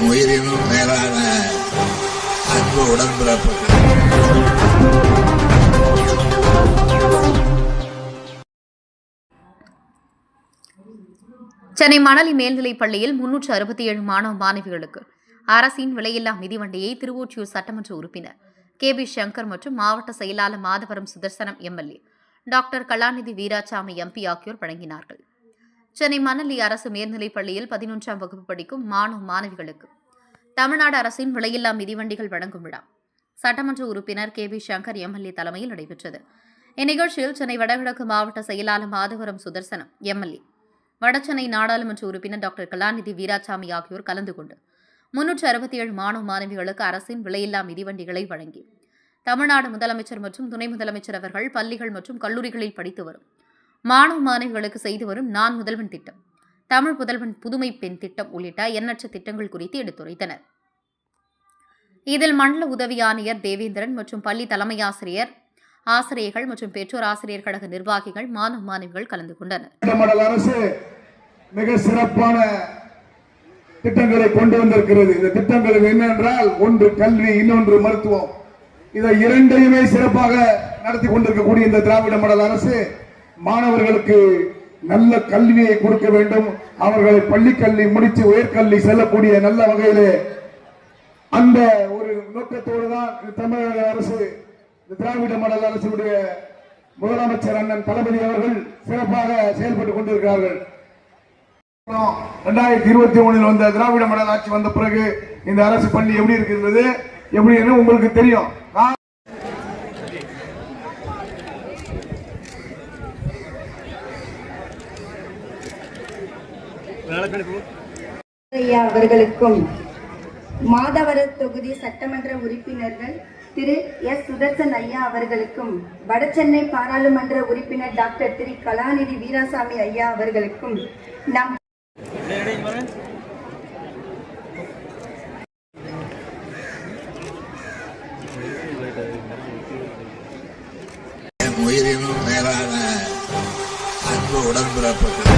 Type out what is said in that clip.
உயிரினும் மேலான அன்பு உடன்பிறப்புகள். சென்னை மணலி மேல்நிலைப் பள்ளியில் 367 மாணவ மாணவிகளுக்கு அரசின் விலையில்லா மிதிவண்டியை திருவொற்றியூர் சட்டமன்ற உறுப்பினர் KB சங்கர் மற்றும் மாவட்ட செயலாளர் மாதவரம் சுதர்சனம் MLA டாக்டர் கலாநிதி வீராசாமி MP ஆகியோர் வழங்கினார்கள். சென்னை மணலி அரசு மேல்நிலைப் பள்ளியில் 11ஆம் வகுப்பு படிக்கும் மாணவ மாணவிகளுக்கு தமிழ்நாடு அரசின் விலையில்லா மிதிவண்டிகள் வழங்கும் விழா சட்டமன்ற உறுப்பினர் KB சங்கர் MLA தலைமையில் நடைபெற்றது. இந்நிகழ்ச்சியில் சென்னை வடகிழக்கு மாவட்ட செயலாளர் மாதவரம் சுதர்சனம் MLA, வடசென்னை நாடாளுமன்ற உறுப்பினர் டாக்டர் கலாநிதி வீராசாமி ஆகியோர் கலந்து கொண்டு 367 மாணவ மாணவிகளுக்கு அரசின் விலையில்லா மிதிவண்டிகளை வழங்கி தமிழ்நாடு முதலமைச்சர் மற்றும் துணை முதலமைச்சர் அவர்கள் பள்ளிகள் மற்றும் கல்லூரிகளில் படித்து வரும் மாணவ மாணவிகளுக்கு செய்து வரும் நான் முதல்வன் திட்டம், தமிழ் புதல்வன் புதுமை பெண் திட்டம் உள்ளிட்ட எண்ணற்ற திட்டங்கள் குறித்து எடுத்துரைத்தனர். இதில் மண்டல உதவி ஆணையர் தேவேந்திரன் மற்றும் பள்ளி தலைமை ஆசிரியர், ஆசிரியர்கள் மற்றும் பெற்றோர் ஆசிரியர் கழக நிர்வாகிகள், மாணவ மாணவிகள் கலந்து கொண்டனர். அரசு மிக சிறப்பான திட்டங்களை கொண்டு வந்திருக்கிறது. இந்த திட்டங்கள் என்னென்றால், ஒன்று கல்வி, இன்னொன்று மருத்துவம். இதை இரண்டையுமே சிறப்பாக நடத்தி கொண்டிருக்கக்கூடிய இந்த திராவிட மாடல் அரசு மாணவர்களுக்கு நல்ல கல்வியை கொடுக்க வேண்டும், அவர்களை பள்ளி கல்வி முடித்து உயர்கல்வி செல்லக்கூடிய நல்ல வகையிலே அந்த ஒரு நோக்கத்தோடு தான் தமிழக அரசு, திராவிட மாடல் அரசுடைய முதலமைச்சர் அண்ணன் தளபதி அவர்கள் சிறப்பாக செயல்பட்டுக் கொண்டிருக்கிறார்கள். 2023 வந்த திராவிட மாடல் ஆட்சி வந்த பிறகு இந்த அரசு பள்ளி எப்படி இருக்கிறது, எப்படி உங்களுக்கு தெரியும். அவர்களுக்கும் மாதவர தொகுதி சட்டமன்ற உறுப்பினர்கள் திரு S. சுதர்சன் ஐயா அவர்களுக்கும், வடசென்னை பாராளுமன்ற உறுப்பினர் டாக்டர் திரு கலாநிதி வீராசாமி ஐயா அவர்களுக்கும் நம் உயிரினும் மேலான அன்பு உடன்பிறப்புகள்.